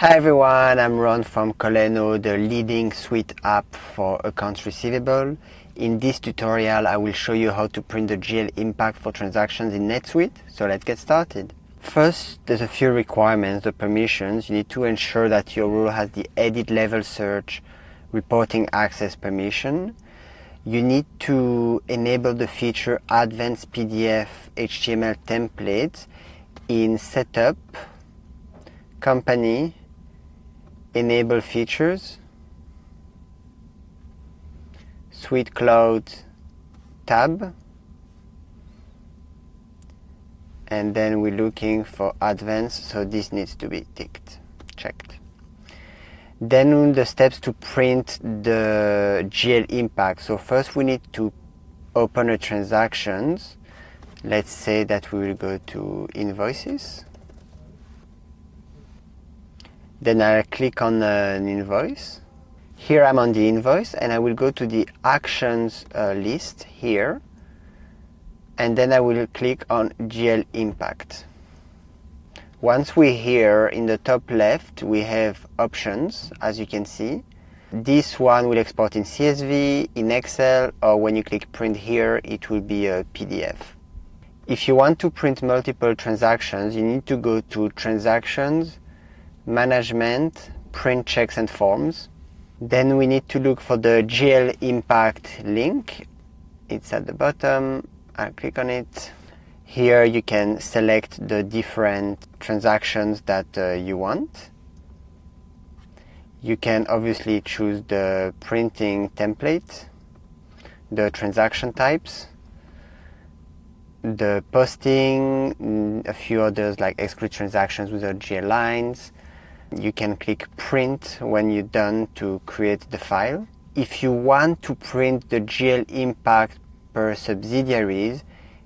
Hi everyone, I'm Ron from Coleno, the leading suite app for accounts receivable. In this tutorial, I will show you how to print the GL impact for transactions in NetSuite. So let's get started. First, there's a few requirements, the permissions. You need to ensure that your rule has the edit level search reporting access permission. You need to enable the feature advanced PDF HTML templates in setup, company, enable features, Suite Cloud tab, and then we're looking for advanced, so this needs to be checked. Then the steps to print the GL impact. So first we need to open a transactions. Let's say that we will go to invoices. Then I'll click on an invoice. Here I'm on the invoice and I will go to the actions list here. And then I will click on GL impact. Once we're here in the top left, we have options, as you can see. This one will export in CSV, in Excel, or when you click print here, it will be a PDF. If you want to print multiple transactions, you need to go to Transactions, Management, Print Checks and Forms. Then we need to look for the GL impact link. It's at the bottom. I'll click on it. Here you can select the different transactions that you want. You can obviously choose the printing template, the transaction types, the posting, a few others like exclude transactions without GL lines. You can click print when you're done to create the file. If you want to print the GL impact per subsidiaries,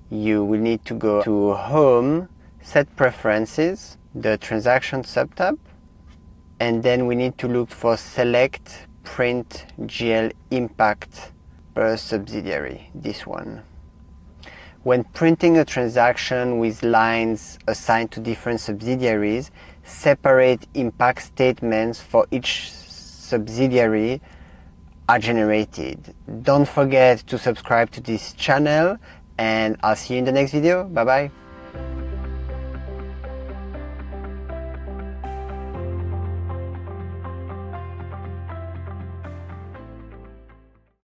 you will need to go to Home, Set Preferences, the Transaction subtab, and then we need to look for Select Print GL Impact per subsidiary, this one. When printing a transaction with lines assigned to different subsidiaries, separate impact statements for each subsidiary are generated. Don't forget to subscribe to this channel, and I'll see you in the next video. Bye bye.